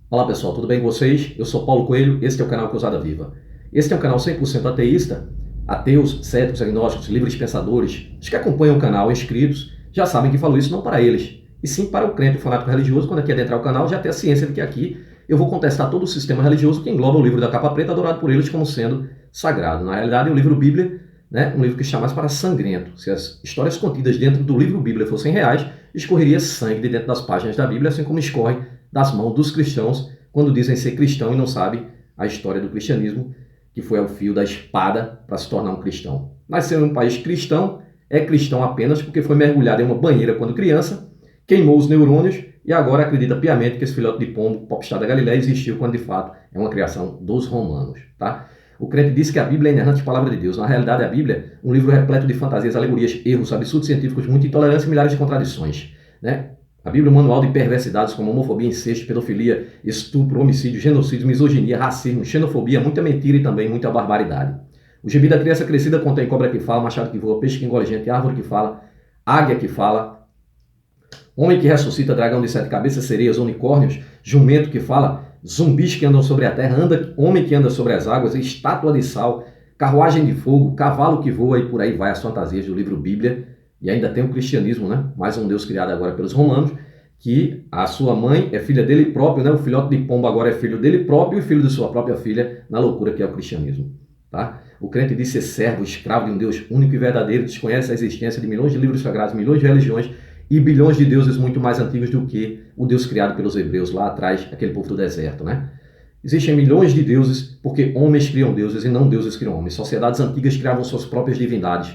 Olá pessoal, tudo bem com vocês? Eu sou Paulo Coelho, este é o canal Cruzada Viva. Este é um canal 100% ateísta. Ateus, céticos, agnósticos, livres pensadores, os que acompanham o canal, inscritos, já sabem que falo isso não para eles, e sim para o crente, o fanático religioso, quando aqui adentrar o canal já tem a ciência de que aqui eu vou contestar todo o sistema religioso que engloba o livro da capa preta, adorado por eles como sendo sagrado. Na realidade, o livro Bíblia, um livro que está mais para sangrento. Se as histórias contidas dentro do livro Bíblia fossem reais, escorreria sangue de dentro das páginas da Bíblia, assim como escorre das mãos dos cristãos quando dizem ser cristão e não sabem a história do cristianismo, que foi ao fio da espada para se tornar um cristão. Nasceu em um país cristão, é cristão apenas porque foi mergulhado em uma banheira quando criança, queimou os neurônios e agora acredita piamente que esse filhote de pombo, popstar da Galileia, existiu quando de fato é uma criação dos romanos. Tá? O crente diz que a Bíblia é a inerrante palavra de Deus. Na realidade, a Bíblia é um livro repleto de fantasias, alegorias, erros, absurdos científicos, muita intolerância e milhares de contradições. A Bíblia é um manual de perversidades como homofobia, incesto, pedofilia, estupro, homicídio, genocídio, misoginia, racismo, xenofobia, muita mentira e também muita barbaridade. O gibi da criança crescida contém cobra que fala, machado que voa, peixe que engole gente, árvore que fala, águia que fala, homem que ressuscita, dragão de 7 cabeças, sereias, unicórnios, jumento que fala, zumbis que andam sobre a terra, homem que anda sobre as águas, estátua de sal, carruagem de fogo, cavalo que voa e por aí vai as fantasias do livro Bíblia. E ainda tem o cristianismo, mais um Deus criado agora pelos romanos, que a sua mãe é filha dele próprio, o filhote de pombo agora é filho dele próprio e filho de sua própria filha, na loucura que é o cristianismo. Tá? O crente diz ser servo, escravo de um Deus único e verdadeiro, desconhece a existência de milhões de livros sagrados, milhões de religiões e bilhões de deuses muito mais antigos do que o Deus criado pelos hebreus lá atrás, aquele povo do deserto. Existem milhões de deuses porque homens criam deuses e não deuses criam homens. Sociedades antigas criavam suas próprias divindades.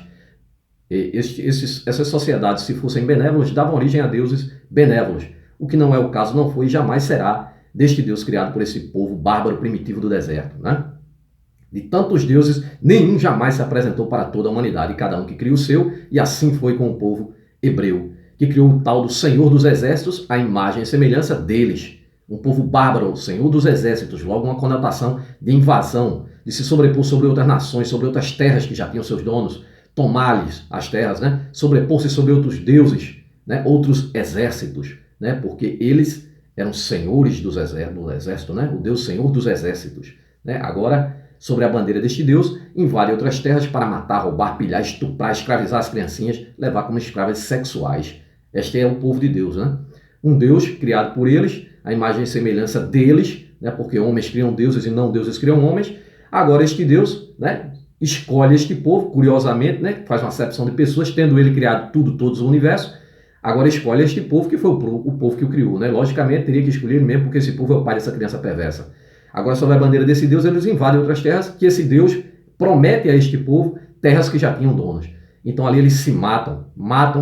Essas sociedades, se fossem benévolas, davam origem a deuses benévolos. O que não é o caso, não foi e jamais será deste Deus criado por esse povo bárbaro primitivo do deserto. De tantos deuses, nenhum jamais se apresentou para toda a humanidade, cada um que cria o seu, e assim foi com o povo hebreu, que criou o tal do Senhor dos Exércitos, a imagem e semelhança deles. Um povo bárbaro, Senhor dos Exércitos, logo uma conotação de invasão, de se sobrepor sobre outras nações, sobre outras terras que já tinham seus donos, tomar-lhes as terras, sobrepor-se sobre outros deuses, outros exércitos, porque eles eram senhores do exército, o Deus Senhor dos Exércitos. Agora, sobre a bandeira deste Deus, invade outras terras para matar, roubar, pilhar, estuprar, escravizar as criancinhas, levar como escravas sexuais. Este é o povo de Deus, um Deus criado por eles, a imagem e semelhança deles, porque homens criam deuses e não deuses criam homens. Agora este Deus, escolhe este povo, curiosamente, faz uma acepção de pessoas, tendo ele criado tudo, todos o universo, agora escolhe este povo que foi o povo que o criou. Logicamente, teria que escolher ele mesmo, porque esse povo é o pai dessa criança perversa. Agora, sobre a bandeira desse Deus, eles invadem outras terras, que esse Deus promete a este povo terras que já tinham donos. Então, ali eles se matam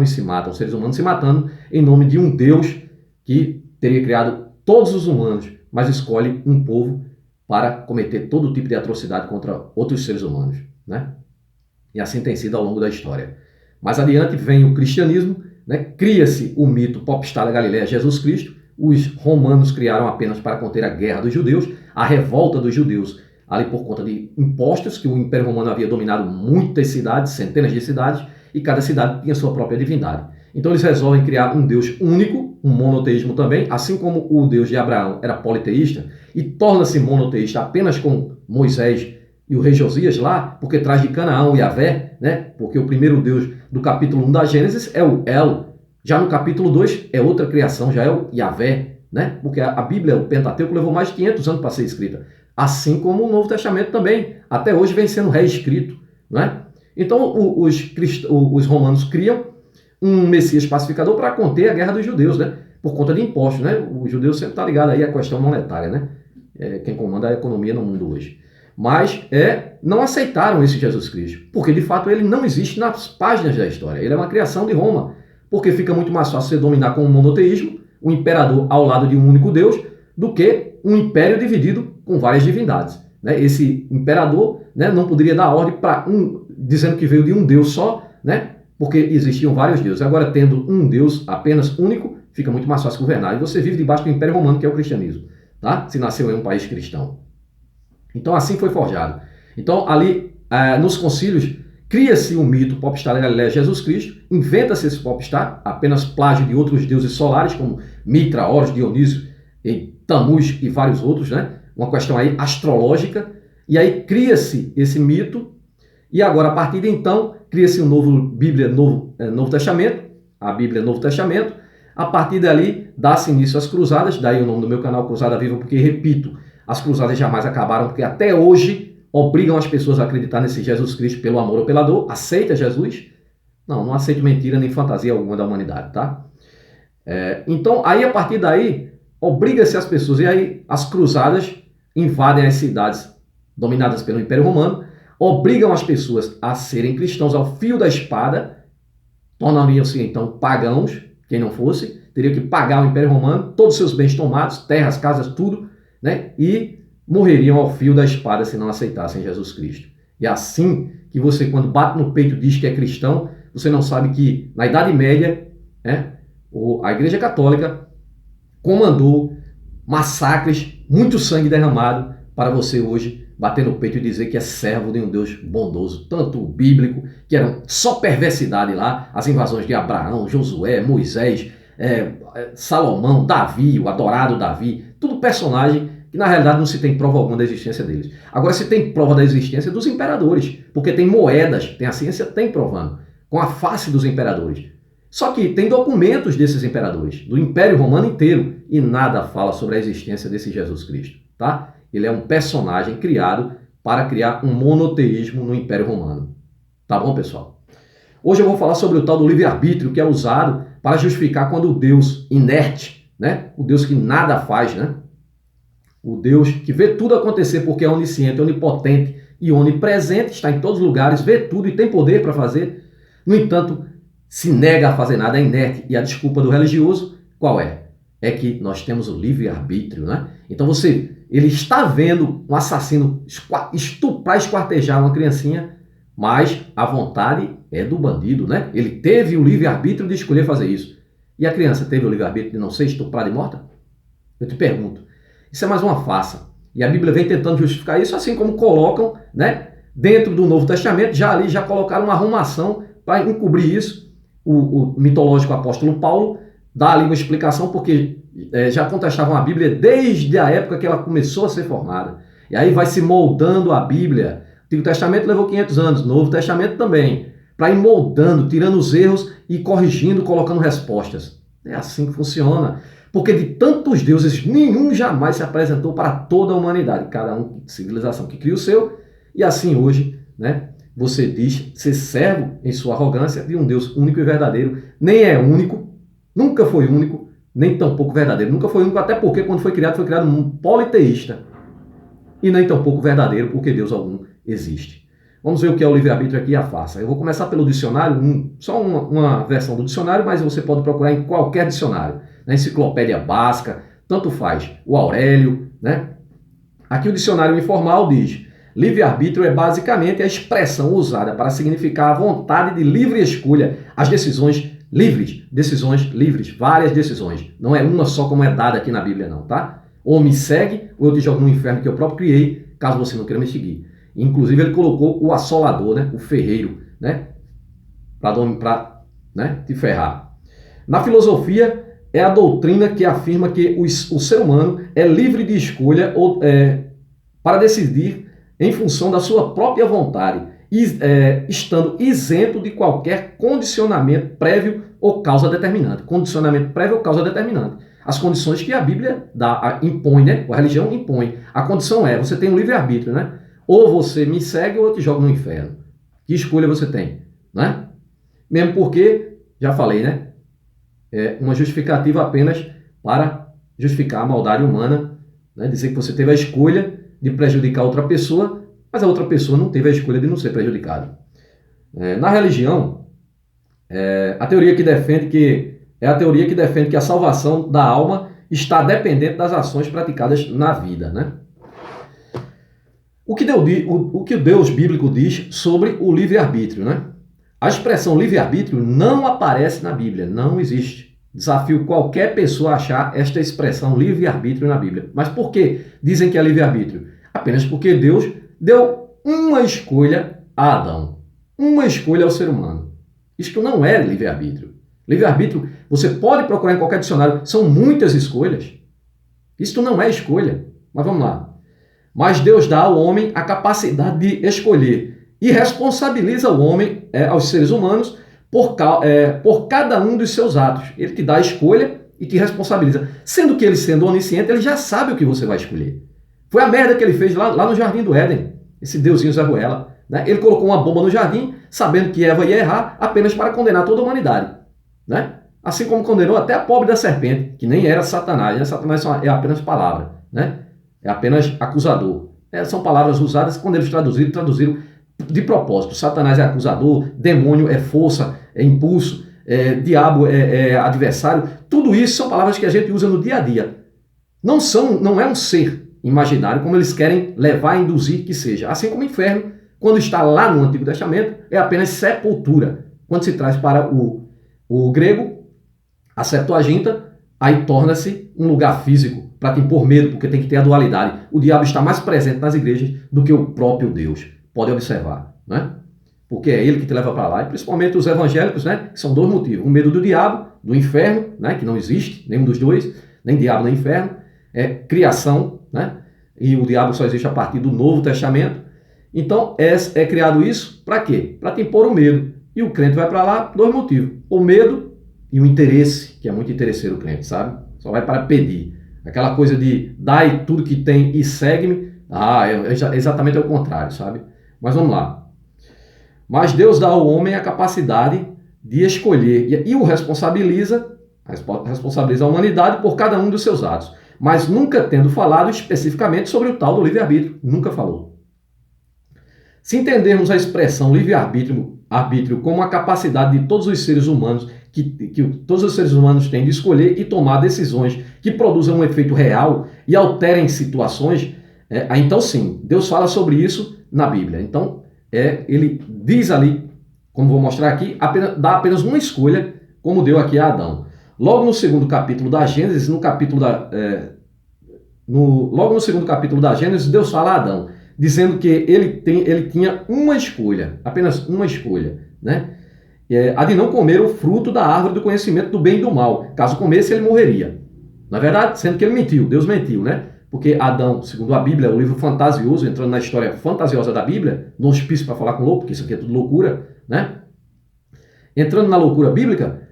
e se matam, os seres humanos se matando, em nome de um Deus que teria criado todos os humanos, mas escolhe um povo para cometer todo tipo de atrocidade contra outros seres humanos. E assim tem sido ao longo da história. Mais adiante vem o cristianismo, cria-se o mito popstar da Galileia, Jesus Cristo. Os romanos criaram apenas para conter a guerra dos judeus, a revolta dos judeus, ali por conta de impostos, que o Império Romano havia dominado muitas cidades, centenas de cidades, e cada cidade tinha sua própria divindade. Então eles resolvem criar um Deus único, um monoteísmo também, assim como o Deus de Abraão era politeísta, e torna-se monoteísta apenas com Moisés e o rei Josias lá, porque traz de Canaã o Yahvé, porque o primeiro Deus do capítulo 1 da Gênesis é o El. Já no capítulo 2 é outra criação, já é o Yahvé, porque a Bíblia, o Pentateuco, levou mais de 500 anos para ser escrita. Assim como o Novo Testamento também, até hoje vem sendo reescrito. Então os romanos criam um Messias pacificador para conter a guerra dos judeus, por conta de impostos. O judeu sempre está ligado aí à questão monetária, quem comanda a economia no mundo hoje. Mas não aceitaram esse Jesus Cristo, porque de fato ele não existe nas páginas da história, ele é uma criação de Roma, porque fica muito mais fácil você dominar com o monoteísmo, o imperador ao lado de um único Deus, do que um império dividido com várias divindades. Esse imperador não poderia dar ordem para dizendo que veio de um Deus só, porque existiam vários deuses. Agora, tendo um Deus apenas único, fica muito mais fácil governar. E você vive debaixo do Império Romano, que é o cristianismo, se nasceu em um país cristão. Então, assim foi forjado. Então, ali, nos concílios, cria-se um mito popstar da Galileia, Jesus Cristo, inventa-se esse popstar, apenas plágio de outros deuses solares, como Mitra, Horus, Dionísio, e Tammuz e vários outros, né? Uma questão aí astrológica, e aí cria-se esse mito, e agora, a partir de então, cria-se um Novo Testamento, a Bíblia Novo Testamento. A partir dali, dá-se início às cruzadas, daí o nome do meu canal, Cruzada Viva, porque, repito, as cruzadas jamais acabaram, porque até hoje obrigam as pessoas a acreditar nesse Jesus Cristo pelo amor ou pela dor. Aceita Jesus? Não aceito mentira nem fantasia alguma da humanidade, tá? Então, aí, a partir daí, obriga-se as pessoas, e aí as cruzadas invadem as cidades dominadas pelo Império Romano, obrigam as pessoas a serem cristãos ao fio da espada, tornariam-se então pagãos, quem não fosse, teria que pagar o Império Romano, todos os seus bens tomados, terras, casas, tudo, né? E morreriam ao fio da espada se não aceitassem Jesus Cristo. E assim que você, quando bate no peito e diz que é cristão, você não sabe que na Idade Média, né, a Igreja Católica comandou massacres, muito sangue derramado, para você hoje bater no peito e dizer que é servo de um Deus bondoso, tanto bíblico, que eram só perversidade lá, as invasões de Abraão, Josué, Moisés, Salomão, Davi, o adorado Davi, tudo personagem que na realidade não se tem prova alguma da existência deles. Agora se tem prova da existência dos imperadores, porque tem moedas, tem a ciência, tem provando, com a face dos imperadores. Só que tem documentos desses imperadores, do Império Romano inteiro, e nada fala sobre a existência desse Jesus Cristo, tá? Ele é um personagem criado para criar um monoteísmo no Império Romano. Tá bom, pessoal? Hoje eu vou falar sobre o tal do livre-arbítrio, que é usado para justificar quando o Deus inerte, né? O Deus que nada faz, né? O Deus que vê tudo acontecer porque é onisciente, onipotente e onipresente, está em todos os lugares, vê tudo e tem poder para fazer. No entanto, se nega a fazer nada, é inerte. E a desculpa do religioso, qual é? É que nós temos o livre-arbítrio, né? Então ele está vendo um assassino estuprar, esquartejar uma criancinha, mas a vontade é do bandido, né? Ele teve o livre-arbítrio de escolher fazer isso. E a criança teve o livre-arbítrio de não ser estuprada e morta? Eu te pergunto. Isso é mais uma farsa. E a Bíblia vem tentando justificar isso, assim como colocam, né, dentro do Novo Testamento, já colocaram uma arrumação para encobrir isso. O mitológico apóstolo Paulo dá ali uma explicação, porque já contestavam a Bíblia desde a época que ela começou a ser formada. E aí vai se moldando a Bíblia. O Antigo Testamento levou 500 anos, o Novo Testamento também, para ir moldando, tirando os erros e corrigindo, colocando respostas. É assim que funciona. Porque de tantos deuses, nenhum jamais se apresentou para toda a humanidade. Cada um, civilização que cria o seu. E assim hoje, né, você diz ser servo em sua arrogância de um Deus único e verdadeiro. Nem é único, nunca foi único, nem tampouco verdadeiro. Nunca foi único, até porque quando foi criado um politeísta. E nem tampouco verdadeiro, porque Deus algum existe. Vamos ver o que é o livre-arbítrio aqui e a farsa. Eu vou começar pelo dicionário, só uma versão do dicionário, mas você pode procurar em qualquer dicionário. Na Enciclopédia Básica, tanto faz. O Aurélio, né? Aqui o dicionário informal diz: livre-arbítrio é basicamente a expressão usada para significar a vontade de livre escolha, as decisões livres, várias decisões. Não é uma só como é dada aqui na Bíblia não, tá? Ou me segue, ou eu te jogo no inferno que eu próprio criei, caso você não queira me seguir. Inclusive ele colocou o assolador, né? O ferreiro, né? Para te ferrar. Na filosofia, é a doutrina que afirma que o ser humano é livre de escolha para decidir em função da sua própria vontade, estando isento de qualquer condicionamento prévio ou causa determinante. Condicionamento prévio ou causa determinante. As condições que a Bíblia impõe, né? A religião impõe. A condição é, você tem um livre-arbítrio, né? Ou você me segue ou eu te jogo no inferno. Que escolha você tem, né? Mesmo porque, já falei, né? É uma justificativa apenas para justificar a maldade humana, né? Dizer que você teve a escolha de prejudicar outra pessoa, mas a outra pessoa não teve a escolha de não ser prejudicada. Na religião, a teoria que defende que a salvação da alma está dependente das ações praticadas na vida, né? O que o Deus bíblico diz sobre o livre-arbítrio, né? A expressão livre-arbítrio não aparece na Bíblia, não existe. Desafio qualquer pessoa a achar esta expressão livre-arbítrio na Bíblia. Mas por que dizem que é livre-arbítrio? Apenas porque Deus deu uma escolha a Adão, uma escolha ao ser humano. Isto não é livre-arbítrio. Livre-arbítrio, você pode procurar em qualquer dicionário, são muitas escolhas. Isto não é escolha. Mas vamos lá. Mas Deus dá ao homem a capacidade de escolher e responsabiliza o homem, aos seres humanos, por cada um dos seus atos. Ele te dá a escolha e te responsabiliza. Sendo que ele, sendo onisciente, ele já sabe o que você vai escolher. Foi a merda que ele fez lá no Jardim do Éden, esse deusinho Zé Ruela, né? Ele colocou uma bomba no jardim, sabendo que Eva ia errar, apenas para condenar toda a humanidade, né? Assim como condenou até a pobre da serpente, que nem era Satanás, né? Satanás é apenas palavra, né? É apenas acusador. São palavras usadas quando eles traduziram de propósito. Satanás é acusador, demônio é força, é impulso, diabo é adversário. Tudo isso são palavras que a gente usa no dia a dia. Não é um ser imaginário como eles querem levar a induzir que seja. Assim como o inferno, quando está lá no Antigo Testamento, é apenas sepultura. Quando se traz para o grego, a Septuaginta, aí torna-se um lugar físico para te impor medo, porque tem que ter a dualidade. O diabo está mais presente nas igrejas do que o próprio Deus. Pode observar, né? Porque é ele que te leva para lá. E principalmente os evangélicos, né? Que são dois motivos. O medo do diabo, do inferno, né? Que não existe, nenhum dos dois, nem diabo nem inferno. É criação, né? E o diabo só existe a partir do Novo Testamento. Então é criado isso para quê? Para te impor o medo. E o crente vai para lá por dois motivos. O medo e o interesse, que é muito interesseiro o crente, sabe? Só vai para pedir. Aquela coisa de dai tudo que tem e segue-me. Exatamente o contrário, sabe? Mas vamos lá. Mas Deus dá ao homem a capacidade de escolher e o responsabiliza a humanidade por cada um dos seus atos. Mas nunca tendo falado especificamente sobre o tal do livre-arbítrio. Nunca falou. Se entendermos a expressão livre-arbítrio como a capacidade de todos os seres humanos, que todos os seres humanos têm de escolher e tomar decisões que produzam um efeito real e alterem situações, então sim, Deus fala sobre isso na Bíblia. Então, ele diz ali, como vou mostrar aqui, dá apenas uma escolha, como deu aqui a Adão. Logo no segundo capítulo da Gênesis, logo no segundo capítulo da Gênesis, Deus fala a Adão, dizendo que ele tinha uma escolha, apenas uma escolha, né? A de não comer o fruto da árvore do conhecimento do bem e do mal. Caso comesse, ele morreria. Na verdade, sendo que ele mentiu, Deus mentiu, né? Porque Adão, segundo a Bíblia, é um livro fantasioso, entrando na história fantasiosa da Bíblia, no hospício para falar com louco, porque isso aqui é tudo loucura, né? Entrando na loucura bíblica,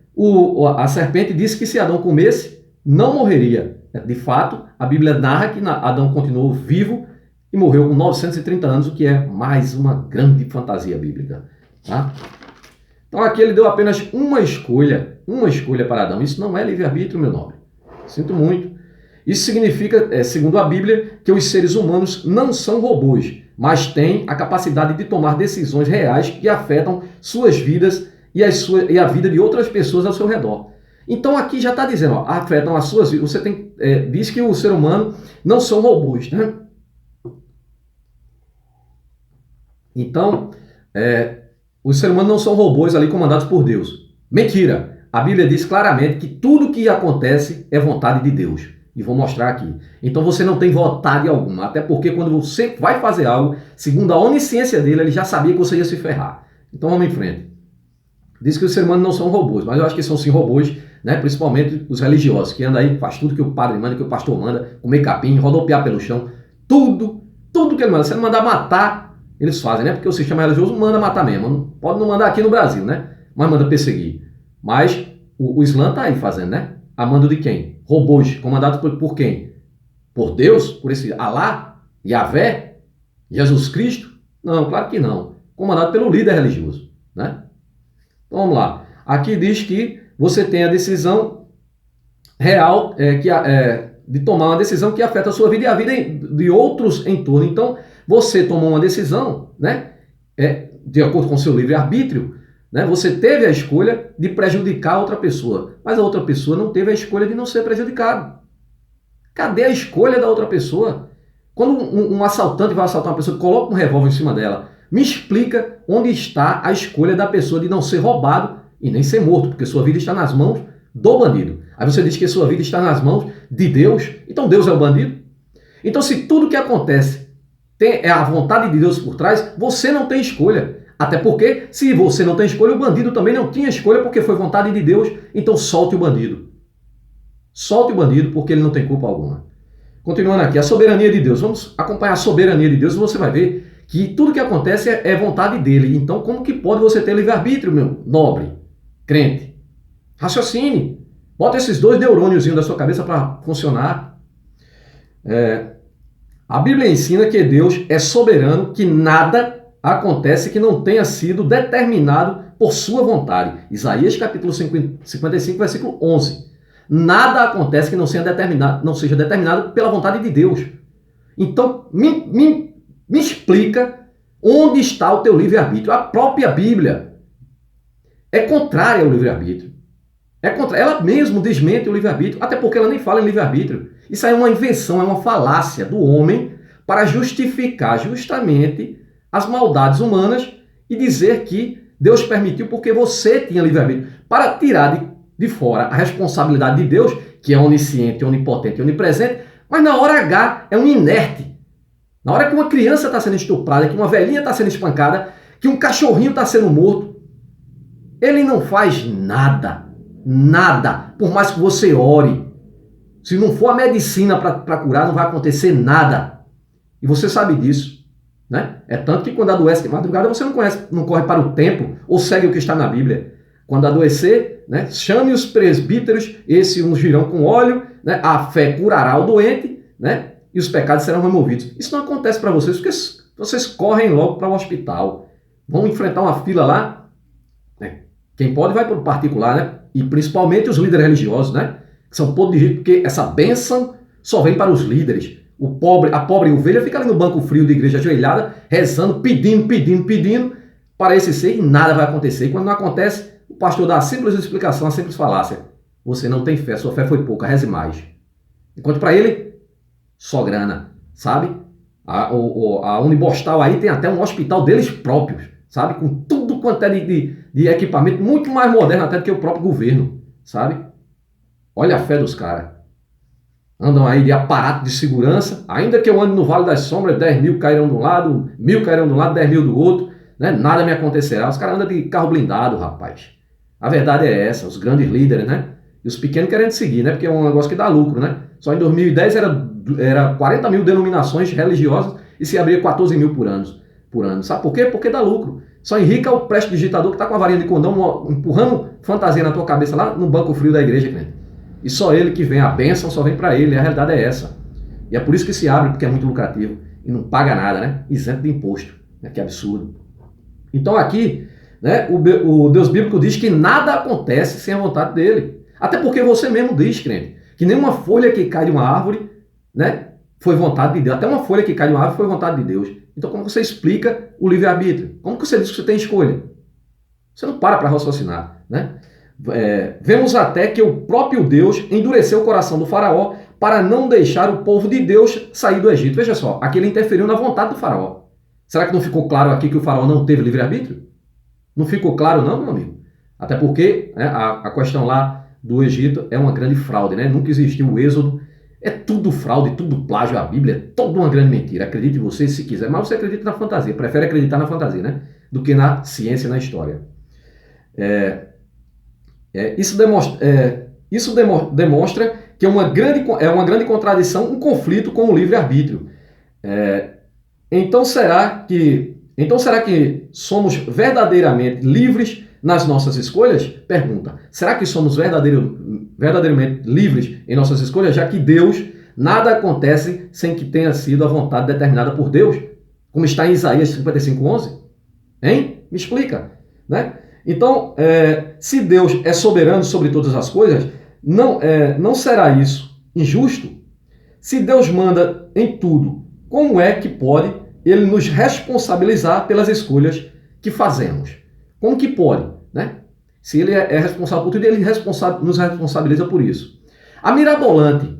a serpente disse que se Adão comesse, não morreria. De fato, a Bíblia narra que Adão continuou vivo e morreu com 930 anos, o que é mais uma grande fantasia bíblica, tá? Então aqui ele deu apenas uma escolha para Adão. Isso não é livre-arbítrio, meu nobre. Sinto muito. Isso significa, segundo a Bíblia, que os seres humanos não são robôs, mas têm a capacidade de tomar decisões reais que afetam suas vidas e a vida de outras pessoas ao seu redor. Então aqui já está dizendo, afetam as suas vidas. Você diz que o ser humano não são robôs, né? Então, os seres humanos não são robôs ali comandados por Deus. Mentira! A Bíblia diz claramente que tudo que acontece é vontade de Deus. E vou mostrar aqui. Então você não tem vontade alguma. Até porque quando você vai fazer algo, segundo a onisciência dele, ele já sabia que você ia se ferrar. Então vamos em frente. Diz que os seres humanos não são robôs, mas eu acho que são sim robôs, né? Principalmente os religiosos, que andam aí, faz tudo que o padre manda, que o pastor manda, comer capim, rodopiar pelo chão. Tudo que ele manda. Se ele mandar matar, eles fazem, né? Porque o sistema religioso manda matar mesmo. Pode não mandar aqui no Brasil, né? Mas manda perseguir. Mas o Islã tá aí fazendo, né? A mando de quem? Robôs, comandados por quem? Por Deus? Por esse Alá? Yahvé? Jesus Cristo? Não, claro que não. Comandado pelo líder religioso, né? Então vamos lá. Aqui diz que você tem a decisão real de tomar uma decisão que afeta a sua vida e a vida de outros em torno. Então, você tomou uma decisão, né? De acordo com o seu livre-arbítrio, né? Você teve a escolha de prejudicar outra pessoa, mas a outra pessoa não teve a escolha de não ser prejudicado. Cadê a escolha da outra pessoa? Quando um assaltante vai assaltar uma pessoa, coloca um revólver em cima dela, me explica onde está a escolha da pessoa de não ser roubado e nem ser morto, porque sua vida está nas mãos do bandido. Aí você diz que sua vida está nas mãos de Deus, então Deus é o bandido? Então se tudo que acontece é a vontade de Deus por trás, você não tem escolha. Até porque, se você não tem escolha, o bandido também não tinha escolha porque foi vontade de Deus, então solte o bandido. Solte o bandido porque ele não tem culpa alguma. Continuando aqui, a soberania de Deus. Vamos acompanhar a soberania de Deus e você vai ver que tudo que acontece é vontade dele. Então, como que pode você ter livre-arbítrio, meu nobre crente? Raciocine. Bota esses 2 neurôniozinhos da sua cabeça para funcionar. A Bíblia ensina que Deus é soberano, que nada acontece que não tenha sido determinado por sua vontade. Isaías capítulo 55, versículo 11. Nada acontece que não seja determinado pela vontade de Deus. Então, me explica onde está o teu livre-arbítrio. A própria Bíblia é contrária ao livre-arbítrio. Ela mesmo desmente o livre-arbítrio, até porque ela nem fala em livre-arbítrio. Isso aí é uma invenção, é uma falácia do homem para justificar justamente as maldades humanas e dizer que Deus permitiu porque você tinha livre-arbítrio. Para tirar de fora a responsabilidade de Deus, que é onisciente, onipotente e onipresente, mas na hora H é um inerte. Na hora que uma criança está sendo estuprada, que uma velhinha está sendo espancada, que um cachorrinho está sendo morto, ele não faz nada. Nada. Por mais que você ore. Se não for a medicina para curar, não vai acontecer nada. E você sabe disso. Né? É tanto que quando adoece de madrugada, você não corre para o templo ou segue o que está na Bíblia. Quando adoecer, né, chame os presbíteros, esses ungirão com óleo, né, a fé curará o doente, né, e os pecados serão removidos. Isso não acontece para vocês, porque vocês correm logo para o hospital. Vão enfrentar uma fila lá. Né? Quem pode vai para o particular, né? E principalmente os líderes religiosos, né? Que são podres de jeito, porque essa bênção só vem para os líderes. A pobre ovelha fica ali no banco frio da igreja ajoelhada, rezando, pedindo para esse ser e nada vai acontecer. E quando não acontece, o pastor dá a simples explicação, a simples falácia. Você não tem fé, sua fé foi pouca, reze mais. Enquanto para ele, só grana, sabe? A Unibostal aí tem até um hospital deles próprios, sabe? Com tudo quanto é de equipamento, muito mais moderno até do que o próprio governo, sabe? Olha a fé dos caras. Andam aí de aparato de segurança, ainda que eu ande no Vale das Sombras, 10 mil cairão de um lado, 1000 cairão de um lado, 10 mil do outro, né? Nada me acontecerá. Os caras andam de carro blindado, rapaz. A verdade é essa, os grandes líderes, né? E os pequenos querendo seguir, né? Porque é um negócio que dá lucro, né? Só em 2010 era 40 mil denominações religiosas e se abria 14 mil por ano. Sabe por quê? Porque dá lucro. Só enrica o prestidigitador que está com a varinha de condão empurrando fantasia na tua cabeça lá no banco frio da igreja, crente. E só ele que vem, a bênção só vem para ele, a realidade é essa. E é por isso que se abre, porque é muito lucrativo e não paga nada, né? Isento de imposto, né? Que absurdo. Então aqui, né, o Deus bíblico diz que nada acontece sem a vontade dele. Até porque você mesmo diz, crente, que nenhuma folha que cai de uma árvore, né, foi vontade de Deus. Até uma folha que cai de uma árvore foi vontade de Deus. Então como você explica o livre-arbítrio? Como que você diz que você tem escolha? Você não para raciocinar, né? Vemos até que o próprio Deus endureceu o coração do faraó para não deixar o povo de Deus sair do Egito. Veja só, aqui ele interferiu na vontade do faraó. Será que não ficou claro aqui que o faraó não teve livre-arbítrio? Não ficou claro não, meu amigo? Até porque, né, a questão lá do Egito é uma grande fraude, né? Nunca existiu o Êxodo. É tudo fraude, tudo plágio à Bíblia, é toda uma grande mentira. Acredite você se quiser, mas você acredita na fantasia. Prefere acreditar na fantasia, né? Do que na ciência e na história. Isso demonstra que é uma grande contradição, um conflito com o livre-arbítrio. Então será que somos verdadeiramente livres nas nossas escolhas? Pergunta. Será que somos verdadeiramente livres em nossas escolhas, já que Deus, nada acontece sem que tenha sido a vontade determinada por Deus? Como está em Isaías 55:11? Hein? Me explica, né? Então, se Deus é soberano sobre todas as coisas, não será isso injusto? Se Deus manda em tudo, como é que pode Ele nos responsabilizar pelas escolhas que fazemos? Como que pode, né? Se Ele é responsável por tudo, Ele nos responsabiliza por isso. A mirabolante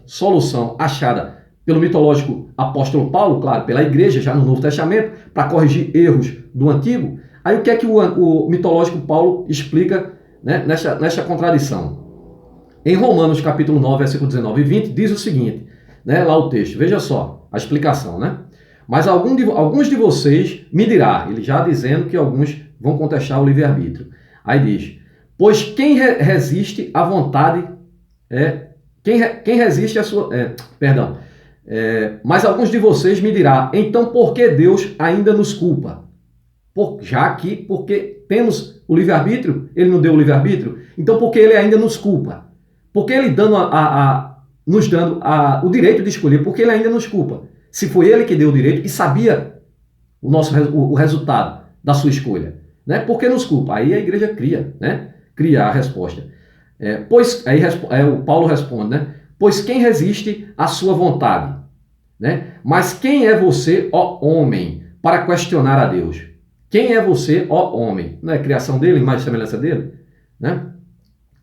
solução achada pelo mitológico apóstolo Paulo, claro, pela igreja já no Novo Testamento, para corrigir erros do Antigo. Aí o que é que o mitológico Paulo explica, né, nessa contradição? Em Romanos capítulo 9, versículo 19 e 20, diz o seguinte, né, lá o texto, veja só a explicação, né? Mas alguns de vocês me dirá, ele já dizendo que alguns vão contestar o livre-arbítrio. Aí diz, pois quem resiste à vontade Quem resiste à sua... perdão. Mas alguns de vocês me dirá, então por que Deus ainda nos culpa? Porque temos o livre-arbítrio, ele não deu o livre-arbítrio, então por que ele ainda nos culpa? Porque ele nos dando o direito de escolher, porque ele ainda nos culpa. Se foi ele que deu o direito e sabia o resultado da sua escolha, né? Por que nos culpa? Aí a igreja cria, né? Cria a resposta. O Paulo responde, né? Pois quem resiste à sua vontade, né? Mas quem é você, ó homem, para questionar a Deus? Quem é você, ó homem? Não é criação dele, imagem e semelhança dele? Né?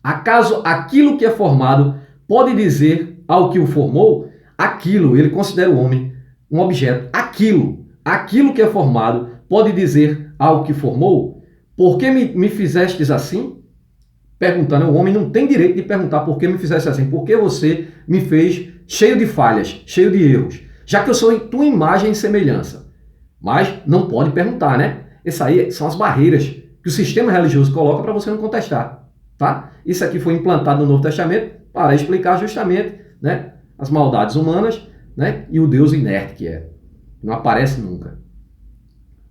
Acaso aquilo que é formado pode dizer ao que o formou? Aquilo, ele considera o homem um objeto. Aquilo que é formado pode dizer ao que formou? Por que me fizestes assim? Perguntando, o homem não tem direito de perguntar por que me fizeste assim. Por que você me fez cheio de falhas, cheio de erros? Já que eu sou em tua imagem e semelhança. Mas não pode perguntar, né? Essas aí são as barreiras que o sistema religioso coloca para você não contestar, tá? Isso aqui foi implantado no Novo Testamento para explicar justamente, né, as maldades humanas, né, e o Deus inerte que é. Não aparece nunca.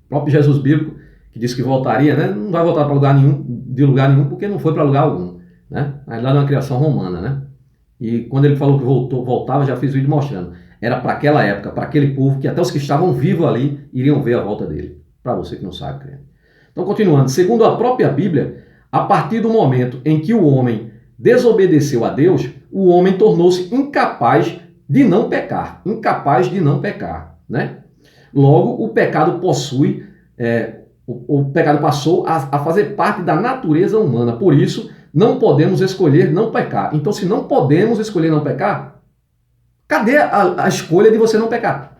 O próprio Jesus bíblico, que disse que voltaria, né, não vai voltar para lugar nenhum, porque não foi para lugar algum, né? Na realidade é uma criação romana, né? E quando ele falou que voltava, já fiz vídeo mostrando. Era para aquela época, para aquele povo, que até os que estavam vivos ali iriam ver a volta dele. Para você que não sabe, crente. Então, continuando. Segundo a própria Bíblia, a partir do momento em que o homem desobedeceu a Deus, o homem tornou-se incapaz de não pecar. Incapaz de não pecar, né? Logo, o pecado o pecado passou a fazer parte da natureza humana. Por isso, não podemos escolher não pecar. Então, se não podemos escolher não pecar, cadê a escolha de você não pecar?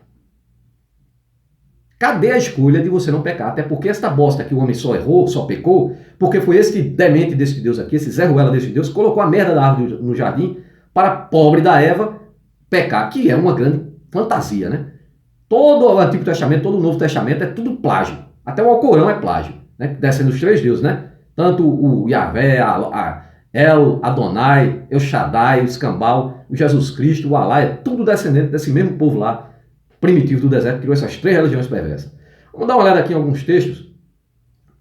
Cadê a escolha de você não pecar? Até porque esta bosta que o homem só errou, só pecou, porque foi esse demente desse Deus aqui, esse Zé Ruela desse Deus, colocou a merda da árvore no jardim para a pobre da Eva pecar, que é uma grande fantasia, né? Todo o Antigo Testamento, todo o Novo Testamento é tudo plágio. Até o Alcorão é plágio, né? Descendo os três deuses, né? Tanto o Yahvé, El Adonai, El Shaddai, o Escambau, o Jesus Cristo, o Alá, é tudo descendente desse mesmo povo lá, primitivo do deserto, que criou essas três religiões perversas. Vamos dar uma olhada aqui em alguns textos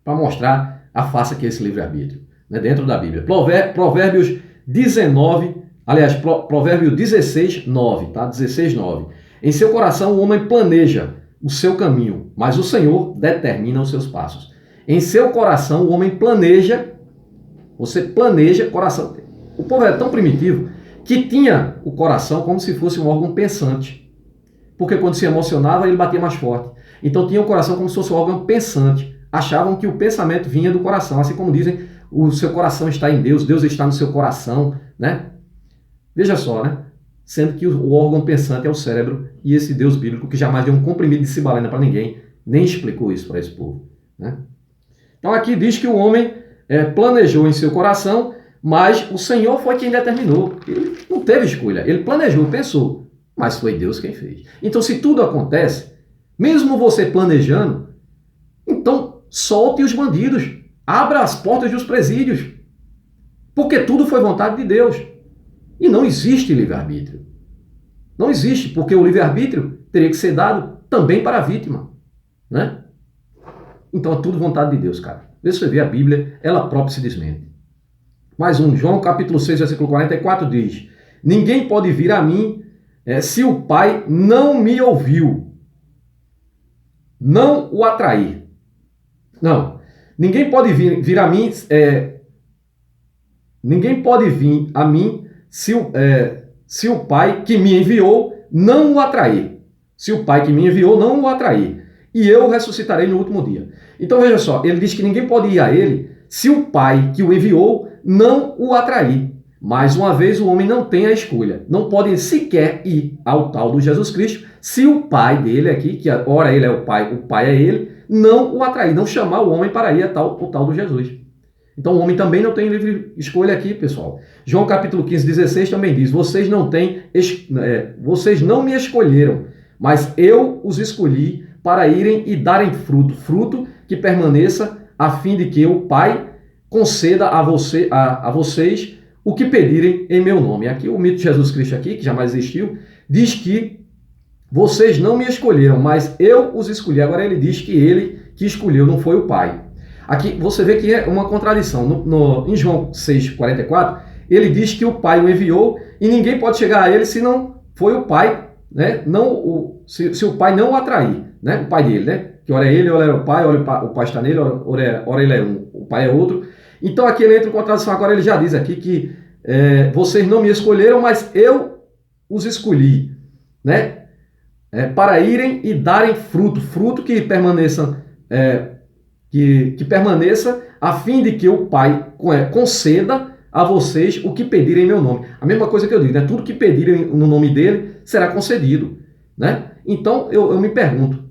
para mostrar a face que é esse livre-arbítrio, né, dentro da Bíblia. Provérbios 19, aliás, Provérbios 16, 9, tá? 16, 9. Em seu coração o homem planeja o seu caminho, mas o Senhor determina os seus passos. Em seu coração o homem planeja, você planeja coração. O povo era tão primitivo que tinha o coração como se fosse um órgão pensante. Porque quando se emocionava, ele batia mais forte. Então tinha o coração como se fosse um órgão pensante. Achavam que o pensamento vinha do coração. Assim como dizem, o seu coração está em Deus, Deus está no seu coração, né? Veja só, né? Sendo que o órgão pensante é o cérebro e esse Deus bíblico que jamais deu um comprimido de cibalena para ninguém, nem explicou isso para esse povo, né? Então aqui diz que o homem planejou em seu coração, mas o Senhor foi quem determinou. Ele não teve escolha. Ele planejou, pensou. Mas foi Deus quem fez. Então, se tudo acontece, mesmo você planejando, então solte os bandidos, abra as portas dos presídios, porque tudo foi vontade de Deus. E não existe livre-arbítrio. Não existe, porque o livre-arbítrio teria que ser dado também para a vítima, né? Então é tudo vontade de Deus, cara. Vê se você vê a Bíblia, ela própria se desmente. Mais um, João capítulo 6, versículo 44 diz: ninguém pode vir a mim se o Pai não me ouviu, não o atrair. Não. Ninguém pode vir a mim. Ninguém pode vir a mim se o Pai que me enviou não o atrair. Se o Pai que me enviou não o atrair. E eu ressuscitarei no último dia. Então veja só, ele diz que ninguém pode ir a ele se o Pai que o enviou não o atrair. Mais uma vez, o homem não tem a escolha. Não podem sequer ir ao tal do Jesus Cristo se o Pai dele aqui, que ora ele é o Pai é ele, não o atrair, não chamar o homem para ir ao tal do Jesus. Então o homem também não tem livre escolha aqui, pessoal. João capítulo 15, 16 também diz: vocês não me escolheram, mas eu os escolhi para irem e darem fruto que permaneça, a fim de que o Pai conceda a vocês o que pedirem em meu nome. Aqui o mito de Jesus Cristo aqui, que jamais existiu, diz que vocês não me escolheram, mas eu os escolhi. Agora ele diz que ele que escolheu, não foi o Pai. Aqui você vê que é uma contradição. Em João 6,44, ele diz que o Pai o enviou e ninguém pode chegar a ele se não foi o Pai, né? Se o Pai não o atrair, né? O Pai dele, né? Que ora é ele, ora é o Pai, ora o Pai está nele, ora ele é um, o Pai é outro. Então aqui ele entra em contradição. Agora ele já diz aqui que vocês não me escolheram, mas eu os escolhi, né? Para irem e darem fruto que permaneça, que permaneça, a fim de que o Pai conceda a vocês o que pedirem em meu nome. A mesma coisa que eu digo, né? Tudo que pedirem no nome dele será concedido, né? Então eu me pergunto,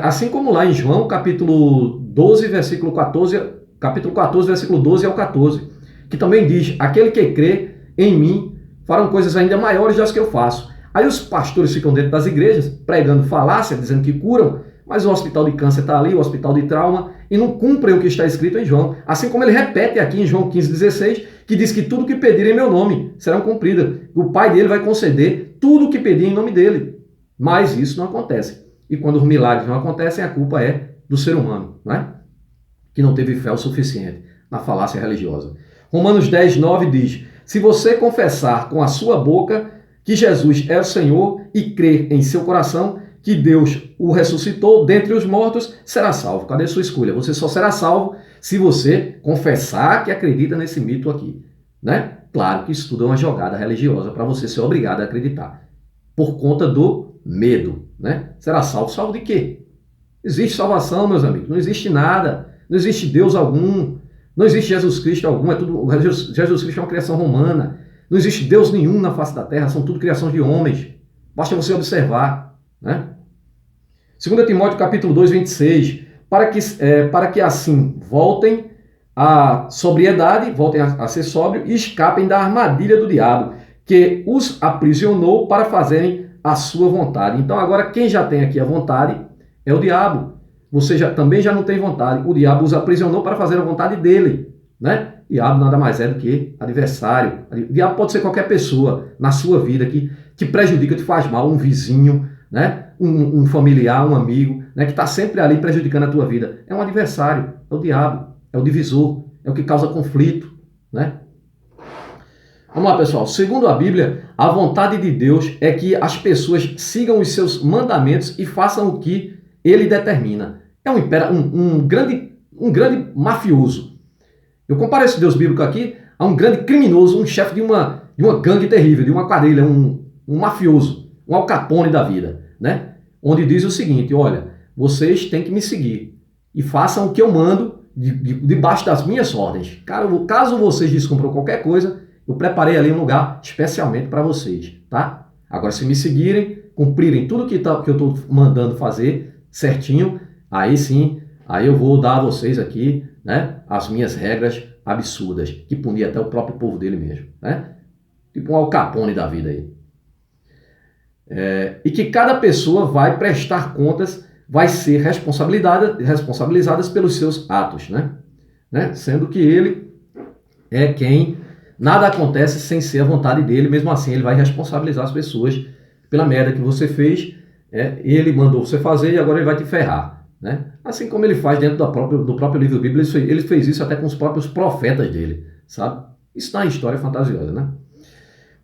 assim como lá em João, capítulo 12, versículo 14, capítulo 14, versículo 12 ao 14, que também diz, aquele que crê em mim farão coisas ainda maiores das que eu faço. Aí os pastores ficam dentro das igrejas, pregando falácia, dizendo que curam, mas o hospital de câncer está ali, o hospital de trauma, e não cumprem o que está escrito em João. Assim como ele repete aqui em João 15,16, que diz que tudo que pedirem em meu nome serão cumpridas. O Pai dele vai conceder tudo o que pedir em nome dele. Mas isso não acontece. E quando os milagres não acontecem, a culpa é do ser humano, né? Que não teve fé o suficiente na falácia religiosa. Romanos 10,9 diz, se você confessar com a sua boca que Jesus é o Senhor e crer em seu coração que Deus o ressuscitou dentre os mortos, será salvo. Cadê a sua escolha? Você só será salvo se você confessar que acredita nesse mito aqui, né? Claro que isso tudo é uma jogada religiosa para você ser obrigado a acreditar. Por conta do medo, né? Será salvo? Salvo de quê? Existe salvação, meus amigos? Não existe nada. Não existe Deus algum. Não existe Jesus Cristo algum. Jesus Cristo é uma criação romana. Não existe Deus nenhum na face da terra, são tudo criações de homens. Basta você observar, né? 2 Timóteo capítulo 2, 26, para que assim voltem à sobriedade, voltem a ser sóbrio e escapem da armadilha do diabo, que os aprisionou para fazerem a sua vontade. Então agora quem já tem aqui a vontade é o diabo. Você também já não tem vontade. O diabo os aprisionou para fazer a vontade dele, né? Diabo nada mais é do que adversário. O diabo pode ser qualquer pessoa na sua vida que te prejudica, te faz mal, um vizinho, né? Um familiar, um amigo, né? Que está sempre ali prejudicando a tua vida. É um adversário, é o diabo, é o divisor, é o que causa conflito, né? Vamos lá, pessoal. Segundo a Bíblia, a vontade de Deus é que as pessoas sigam os seus mandamentos e façam o que ele determina. É um grande mafioso. Eu comparo esse Deus bíblico aqui a um grande criminoso, um chefe de uma gangue terrível, de uma quadrilha, um mafioso, um Al Capone da vida, né? Onde diz o seguinte, olha, vocês têm que me seguir e façam o que eu mando debaixo das minhas ordens. Caso vocês descumpram qualquer coisa, eu preparei ali um lugar especialmente para vocês, tá? Agora, se me seguirem, cumprirem tudo que eu estou mandando fazer certinho, aí sim, aí eu vou dar a vocês aqui, né, as minhas regras absurdas, que punia até o próprio povo dele mesmo, né? Tipo um Al Capone da vida aí. E que cada pessoa vai prestar contas, vai ser responsabilizadas pelos seus atos, né? Sendo que ele é quem nada acontece sem ser a vontade dele, mesmo assim ele vai responsabilizar as pessoas pela merda que você fez, ele mandou você fazer e agora ele vai te ferrar, né? Assim como ele faz dentro do próprio livro bíblico, ele fez isso até com os próprios profetas dele, sabe? Isso não é história fantasiosa, né?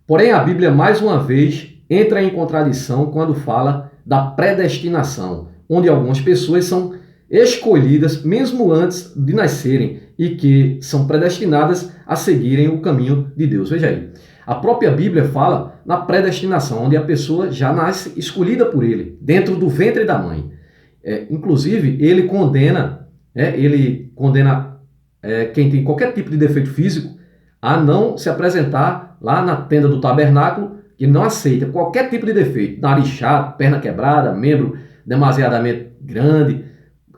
Porém, a Bíblia, mais uma vez, entra em contradição quando fala da predestinação, onde algumas pessoas são escolhidas mesmo antes de nascerem e que são predestinadas a seguirem o caminho de Deus. Veja aí, a própria Bíblia fala na predestinação, onde a pessoa já nasce escolhida por ele, dentro do ventre da mãe. Inclusive, ele condena quem tem qualquer tipo de defeito físico a não se apresentar lá na tenda do tabernáculo, que não aceita qualquer tipo de defeito, nariz chato, perna quebrada, membro demasiadamente grande,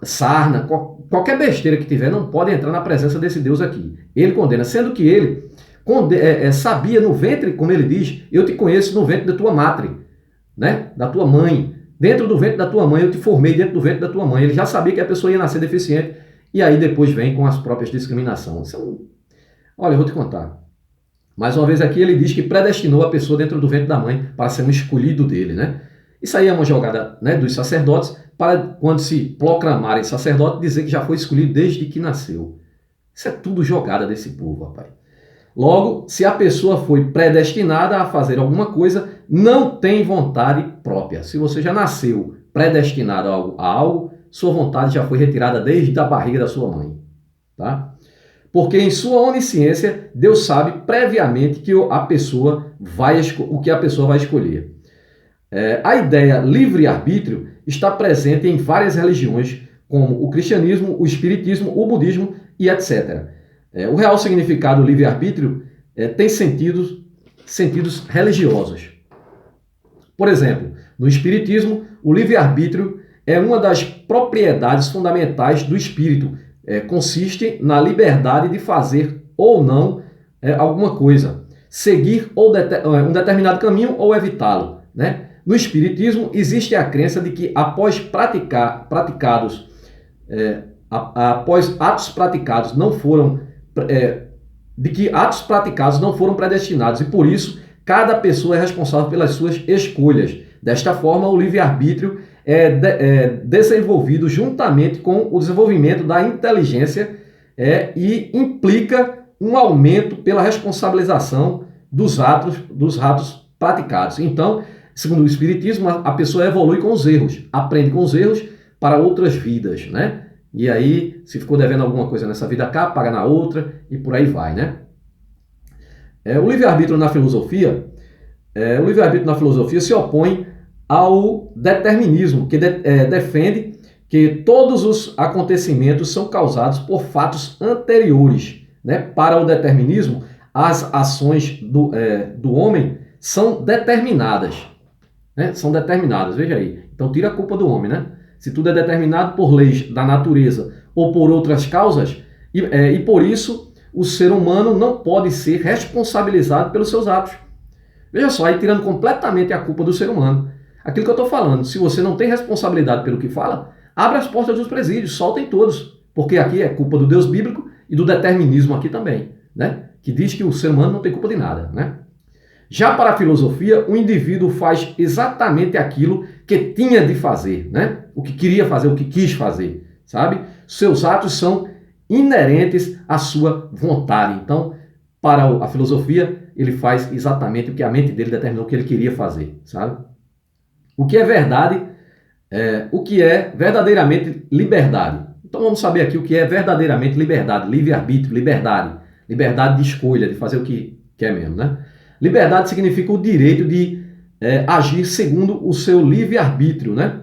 sarna, qualquer besteira que tiver, não pode entrar na presença desse Deus aqui. Ele condena, sendo que ele sabia no ventre, como ele diz, eu te conheço no ventre da tua madre, né? Da tua mãe. Dentro do ventre da tua mãe, eu te formei dentro do ventre da tua mãe. Ele já sabia que a pessoa ia nascer deficiente, e aí depois vem com as próprias discriminações. Olha, eu vou te contar. Mais uma vez aqui ele diz que predestinou a pessoa dentro do ventre da mãe para ser um escolhido dele, né? Isso aí é uma jogada, né, dos sacerdotes para, quando se proclamarem sacerdote, dizer que já foi escolhido desde que nasceu. Isso é tudo jogada desse povo, rapaz. Logo, se a pessoa foi predestinada a fazer alguma coisa, não tem vontade própria. Se você já nasceu predestinado a algo, sua vontade já foi retirada desde a barriga da sua mãe, tá? Porque em sua onisciência, Deus sabe previamente que o que a pessoa vai escolher. A ideia livre-arbítrio está presente em várias religiões, como o cristianismo, o espiritismo, o budismo e etc. O real significado do livre-arbítrio tem sentidos religiosos. Por exemplo, no espiritismo, o livre-arbítrio é uma das propriedades fundamentais do espírito. Consiste na liberdade de fazer ou não alguma coisa, seguir um determinado caminho ou evitá-lo, né? No espiritismo, existe a crença de que após atos praticados não foram predestinados e por isso cada pessoa é responsável pelas suas escolhas. Desta forma, o livre-arbítrio é desenvolvido juntamente com o desenvolvimento da inteligência e implica um aumento pela responsabilização dos atos praticados. Então, segundo o espiritismo, a pessoa evolui com os erros, aprende com os erros para outras vidas, né? E aí, se ficou devendo alguma coisa nessa vida cá, paga na outra e por aí vai, né? O livre-arbítrio na filosofia se opõe ao determinismo, que defende que todos os acontecimentos são causados por fatos anteriores, né? Para o determinismo, as ações do homem são determinadas, né? São determinadas, veja aí. Então tira a culpa do homem, né? Se tudo é determinado por leis da natureza ou por outras causas, e por isso o ser humano não pode ser responsabilizado pelos seus atos. Veja só, aí tirando completamente a culpa do ser humano. Aquilo que eu estou falando, se você não tem responsabilidade pelo que fala, abre as portas dos presídios, soltem todos, porque aqui é culpa do Deus bíblico e do determinismo aqui também, né? Que diz que o ser humano não tem culpa de nada, né? Já para a filosofia, o indivíduo faz exatamente aquilo que tinha de fazer, né? O que queria fazer, o que quis fazer, sabe? Seus atos são inerentes à sua vontade. Então, para a filosofia, ele faz exatamente o que a mente dele determinou que ele queria fazer, sabe? O que é verdade, o que é verdadeiramente liberdade. Então vamos saber aqui o que é verdadeiramente liberdade, livre-arbítrio, liberdade de escolha, de fazer o que quer mesmo, né? Liberdade significa o direito de agir segundo o seu livre-arbítrio, né?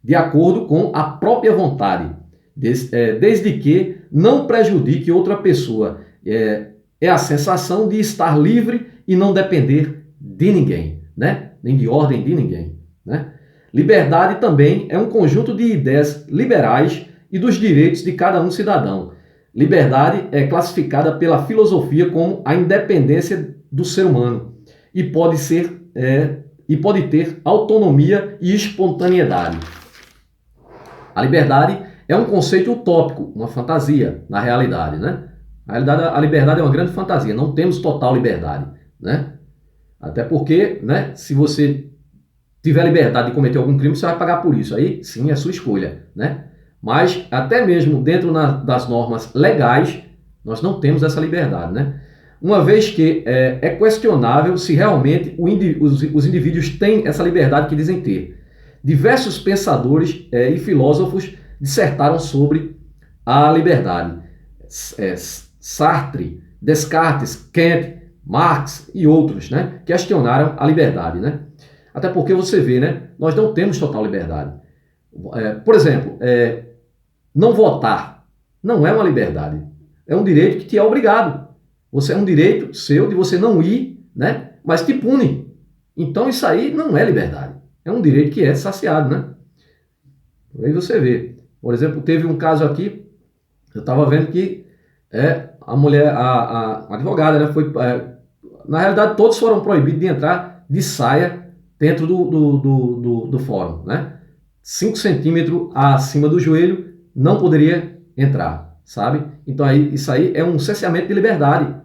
De acordo com a própria vontade, desde que não prejudique outra pessoa. É a sensação de estar livre e não depender de ninguém, né? Nem de ordem de ninguém, né? Liberdade também é um conjunto de ideias liberais e dos direitos de cada um cidadão. Liberdade é classificada pela filosofia como a independência do ser humano e pode ter autonomia e espontaneidade. A liberdade é um conceito utópico, uma fantasia, na realidade, né? Na realidade, a liberdade é uma grande fantasia, não temos total liberdade, né? Até porque, né, se você tiver liberdade de cometer algum crime, você vai pagar por isso. Aí, sim, é sua escolha, né? Mas, até mesmo dentro das normas legais, nós não temos essa liberdade, né? Uma vez que é questionável se realmente os indivíduos têm essa liberdade que dizem ter. Diversos pensadores e filósofos dissertaram sobre a liberdade. Sartre, Descartes, Kant, Marx e outros, né, questionaram a liberdade, né? Até porque você vê, né, nós não temos total liberdade. Por exemplo, não votar não é uma liberdade. É um direito que te é obrigado. É um direito seu de você não ir, né, mas te pune. Então isso aí não é liberdade. É um direito que é saciado, né? Aí você vê. Por exemplo, teve um caso aqui, eu estava vendo que a mulher, a advogada, né, na realidade, todos foram proibidos de entrar de saia dentro do fórum, né? 5 centímetros acima do joelho não poderia entrar, sabe? Então, isso aí é um cerceamento de liberdade.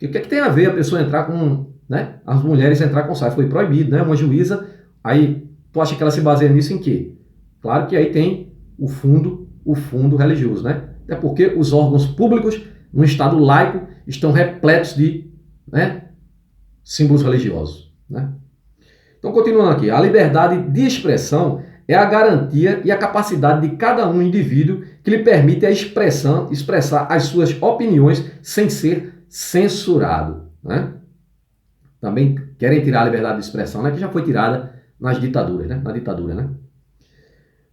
O que é que tem a ver a pessoa entrar com, né? As mulheres entrar com saia? Foi proibido, né? Uma juíza, aí tu acha que ela se baseia nisso em quê? Claro que aí tem o fundo religioso, né? Até porque os órgãos públicos, num Estado laico, estão repletos de, né, símbolos religiosos, né? Então, continuando aqui, a liberdade de expressão é a garantia e a capacidade de cada um indivíduo que lhe permite a expressar as suas opiniões sem ser censurado, né? Também querem tirar a liberdade de expressão, né, que já foi tirada nas ditaduras, né? Na ditadura, né?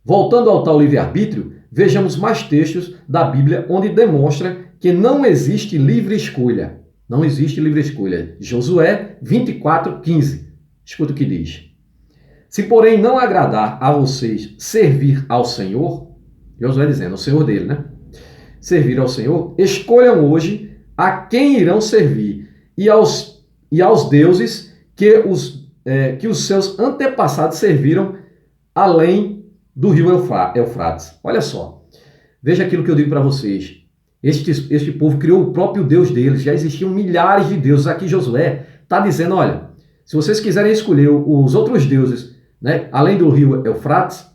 Voltando ao tal livre-arbítrio, vejamos mais textos da Bíblia onde demonstra que não existe livre escolha. Não existe livre escolha. Josué 24:15. Escuta o que diz. Se, porém, não agradar a vocês servir ao Senhor, Josué dizendo, o Senhor dele, né? Servir ao Senhor, escolham hoje a quem irão servir e aos deuses que os seus antepassados serviram além do rio Eufrates. Olha só, veja aquilo que eu digo para vocês. Este povo criou o próprio Deus deles, já existiam milhares de deuses. Aqui Josué está dizendo, olha, se vocês quiserem escolher os outros deuses, né, além do rio Eufrates,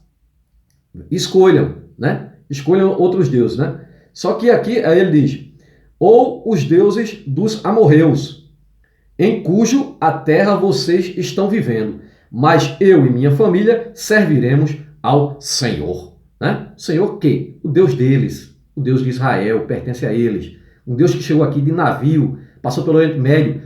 escolham, né? Escolham outros deuses, né? Só que aqui ele diz, ou os deuses dos amorreus, em cujo a terra vocês estão vivendo, mas eu e minha família serviremos ao Senhor, né? O Senhor que? O Deus deles, o Deus de Israel, pertence a eles, um Deus que chegou aqui de navio, passou pelo Oriente Médio,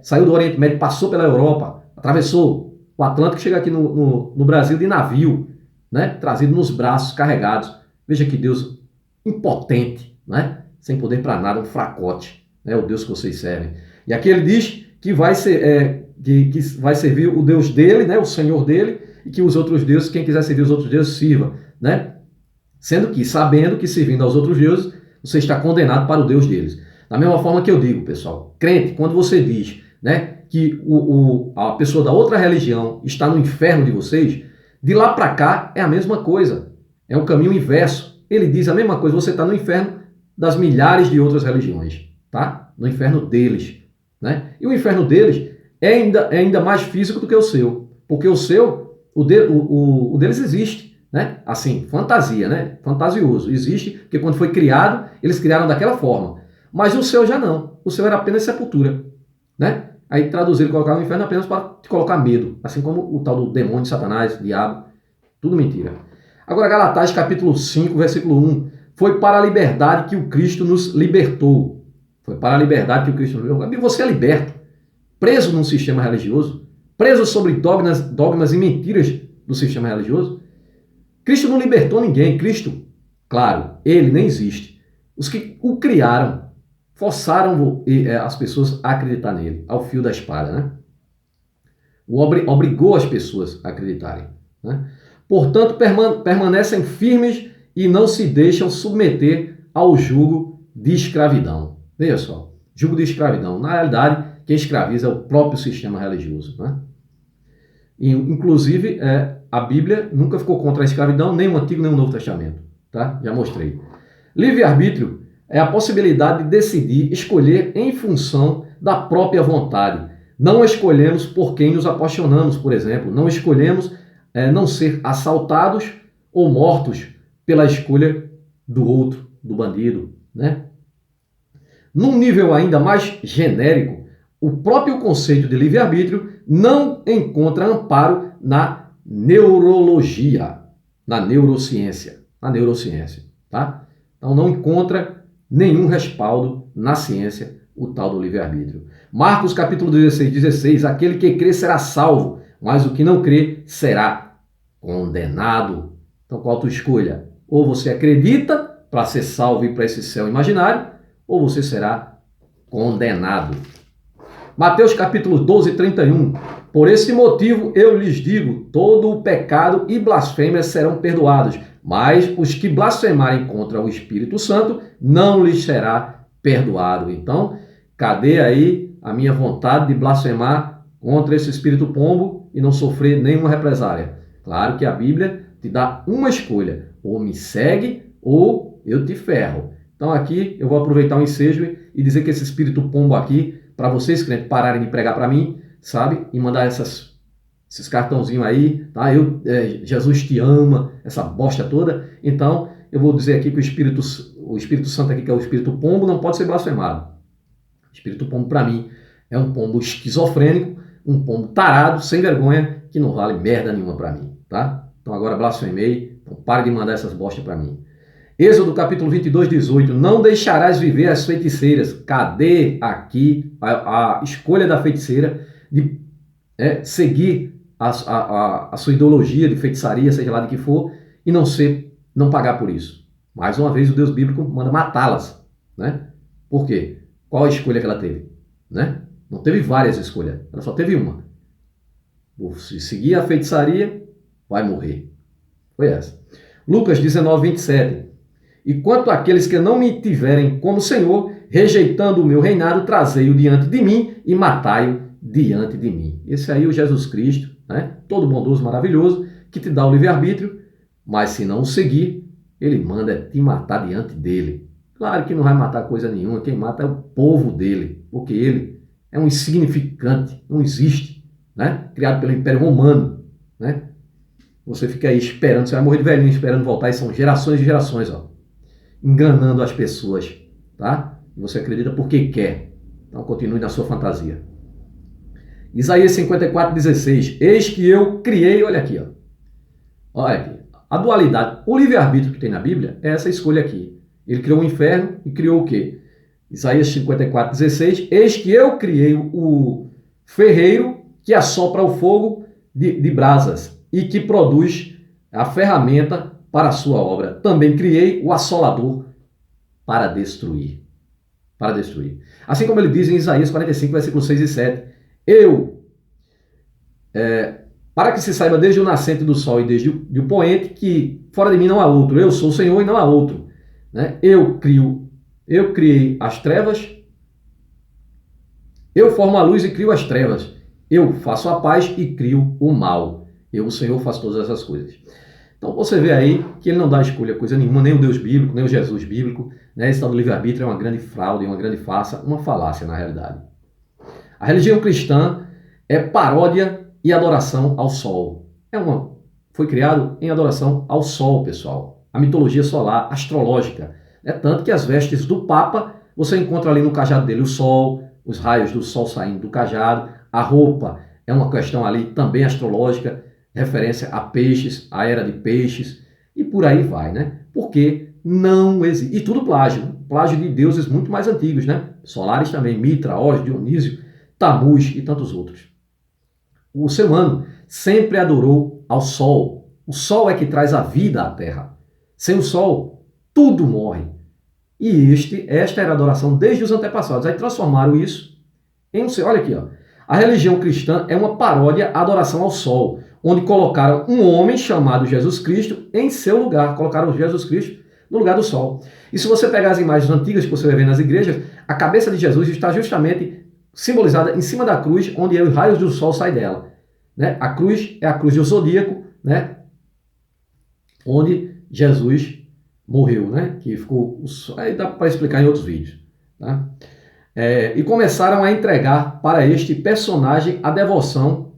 saiu do Oriente Médio, passou pela Europa, atravessou o Atlântico, chega aqui no Brasil de navio, né? Trazido nos braços, carregados. Veja que Deus impotente, né? Sem poder para nada, um fracote, né? O Deus que vocês servem. E aqui ele diz que vai servir o Deus dele, né? O Senhor dele, e que os outros deuses, quem quiser servir os outros deuses, sirva, né? Sendo que, sabendo que servindo aos outros deuses, você está condenado para o Deus deles. Da mesma forma que eu digo, pessoal, crente, quando você diz, né, que a pessoa da outra religião está no inferno de vocês, de lá para cá é a mesma coisa. É um caminho inverso. Ele diz a mesma coisa, você está no inferno das milhares de outras religiões, tá? No inferno deles, né? E o inferno deles é ainda mais físico do que o seu, porque o seu, o deles existe, né? Assim, fantasia, né? Fantasioso. Existe, porque quando foi criado, eles criaram daquela forma. Mas o seu já não. O seu era apenas sepultura, né? Aí traduziram, colocaram no inferno apenas para te colocar medo. Assim como o tal do demônio, Satanás, diabo. Tudo mentira. Agora, Galatas, capítulo 5, versículo 1. Foi para a liberdade que o Cristo nos libertou. Foi para a liberdade que o Cristo nos libertou. E você é liberto. Preso num sistema religioso. Preso sobre dogmas e mentiras do sistema religioso. Cristo não libertou ninguém. Cristo, claro, ele nem existe. Os que o criaram forçaram as pessoas a acreditar nele, ao fio da espada, né? Obrigou as pessoas a acreditarem, né? Portanto, permanecem firmes e não se deixam submeter ao jugo de escravidão. Veja só, jugo de escravidão. Na realidade, quem escraviza é o próprio sistema religioso, né? E, inclusive, a Bíblia nunca ficou contra a escravidão, nem o Antigo nem o Novo Testamento, tá? Já mostrei. Livre-arbítrio é a possibilidade de decidir, escolher em função da própria vontade. Não escolhemos por quem nos apaixonamos, por exemplo. Não escolhemos não ser assaltados ou mortos pela escolha do outro, do bandido, né? Num nível ainda mais genérico, o próprio conceito de livre-arbítrio não encontra amparo na neurologia, na neurociência, tá? Então não encontra nenhum respaldo na ciência, o tal do livre-arbítrio. Marcos capítulo 16, aquele que crê será salvo, mas o que não crê será condenado. Então qual a tua escolha? Ou você acredita para ser salvo e para esse céu imaginário, ou você será condenado. Mateus capítulo 12:31. Por esse motivo eu lhes digo, todo o pecado e blasfêmia serão perdoados, mas os que blasfemarem contra o Espírito Santo não lhes será perdoado. Então, cadê aí a minha vontade de blasfemar contra esse espírito pombo e não sofrer nenhuma represália? Claro que a Bíblia te dá uma escolha, ou me segue ou eu te ferro. Então aqui eu vou aproveitar o ensejo e dizer que esse espírito pombo aqui, para vocês, crentes, pararem de pregar para mim, sabe? E mandar esses cartãozinhos aí, tá? Jesus te ama, essa bosta toda. Então, eu vou dizer aqui que o Espírito Santo aqui, que é o espírito pombo, não pode ser blasfemado. O espírito pombo, para mim, é um pombo esquizofrênico, um pombo tarado, sem vergonha, que não vale merda nenhuma para mim, tá? Então agora blasfemei, então pare de mandar essas bostas para mim. Êxodo capítulo 22, 18. Não deixarás viver as feiticeiras. Cadê aqui a escolha da feiticeira de seguir a sua ideologia de feitiçaria, seja lá de que for, e não pagar por isso? Mais uma vez o Deus bíblico manda matá-las, né? Por quê? Qual a escolha que ela teve? Né? Não teve várias escolhas, ela só teve uma. Se seguir a feitiçaria, vai morrer. Foi essa. Lucas 19, 27. E quanto àqueles que não me tiverem como Senhor, rejeitando o meu reinado, trazei-o diante de mim e matai-o diante de mim. Esse aí é o Jesus Cristo, né? Todo bondoso, maravilhoso, que te dá o livre-arbítrio, mas se não o seguir, ele manda te matar diante dele. Claro que não vai matar coisa nenhuma, quem mata é o povo dele, porque ele é um insignificante, não existe, né? Criado pelo Império Romano, né? Você fica aí esperando, você vai morrer de velhinho esperando voltar, e são gerações e gerações, ó, enganando as pessoas, tá? Você acredita porque quer. Então continue na sua fantasia. Isaías 54, 16. Eis que eu criei, olha aqui, ó. Olha aqui. A dualidade, o livre-arbítrio que tem na Bíblia é essa escolha aqui. Ele criou o inferno e criou o quê? Isaías 54, 16. Eis que eu criei o ferreiro que assopra o fogo de brasas e que produz a ferramenta para a sua obra. Também criei o assolador para destruir. Para destruir. Assim como ele diz em Isaías 45, versículos 6 e 7. Para que se saiba desde o nascente do sol e desde o poente, que fora de mim não há outro. Eu sou o Senhor e não há outro. Né? Eu criei as trevas. Eu formo a luz e crio as trevas. Eu faço a paz e crio o mal. Eu, o Senhor, faço todas essas coisas. Então você vê aí que ele não dá escolha a coisa nenhuma, nem o Deus bíblico, nem o Jesus bíblico. Né? Esse tal do livre-arbítrio é uma grande fraude, uma grande farsa, uma falácia na realidade. A religião cristã é paródia e adoração ao sol. Foi criado em adoração ao sol, pessoal. A mitologia solar, astrológica. É tanto que as vestes do Papa, você encontra ali no cajado dele o sol, os raios do sol saindo do cajado. A roupa é uma questão ali também astrológica, referência a peixes, a era de peixes, e por aí vai, né? Porque não existe. E tudo plágio de deuses muito mais antigos, né? Solares também, Mitra, Horus, Dionísio, Tamuz e tantos outros. O ser humano sempre adorou ao sol. O sol é que traz a vida à terra. Sem o sol, tudo morre. E esta era a adoração desde os antepassados. Aí transformaram isso em um ser. Olha aqui, ó. A religião cristã é uma paródia à adoração ao sol, onde colocaram um homem chamado Jesus Cristo em seu lugar. Colocaram Jesus Cristo no lugar do sol. E se você pegar as imagens antigas que você vai ver nas igrejas, a cabeça de Jesus está justamente simbolizada em cima da cruz, onde os raios do sol saem dela. Né? A cruz é a cruz do zodíaco, né? Onde Jesus morreu, né? Que ficou. Aí dá para explicar em outros vídeos. Tá? E começaram a entregar para este personagem a devoção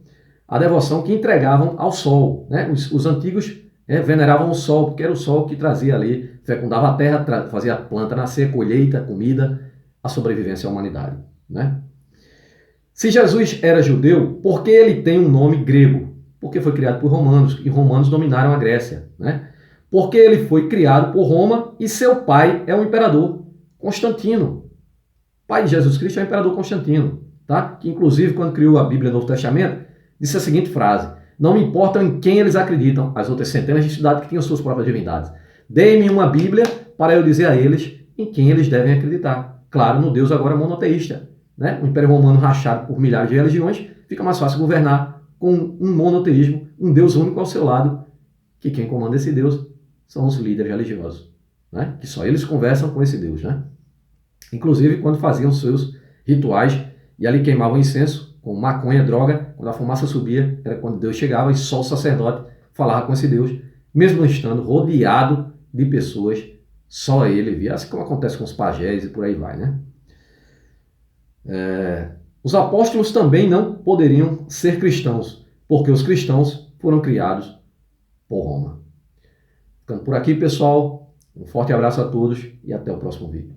que entregavam ao sol. Né? Os antigos veneravam o sol, porque era o sol que trazia ali, fecundava a terra, fazia a planta nascer, colheita, comida, a sobrevivência à humanidade. Né? Se Jesus era judeu, por que ele tem um nome grego? Porque foi criado por romanos, e romanos dominaram a Grécia. Né? Porque ele foi criado por Roma e seu pai é o imperador Constantino. O pai de Jesus Cristo é o imperador Constantino, tá? Que inclusive quando criou a Bíblia no Novo Testamento, disse a seguinte frase: não me importam em quem eles acreditam, as outras centenas de cidades que tinham suas próprias divindades. Deem-me uma Bíblia para eu dizer a eles em quem eles devem acreditar. Claro, no Deus agora monoteísta. Né? O Império Romano rachado por milhares de religiões, fica mais fácil governar com um monoteísmo, um Deus único ao seu lado, que quem comanda esse Deus são os líderes religiosos, né? Que só eles conversam com esse Deus. Né? Inclusive quando faziam seus rituais e ali queimavam incenso com maconha, droga, quando a fumaça subia, era quando Deus chegava e só o sacerdote falava com esse Deus, mesmo estando rodeado de pessoas, só ele via, assim como acontece com os pajés e por aí vai. Né? Os apóstolos também não poderiam ser cristãos, porque os cristãos foram criados por Roma. Ficando por aqui, pessoal. Um forte abraço a todos e até o próximo vídeo.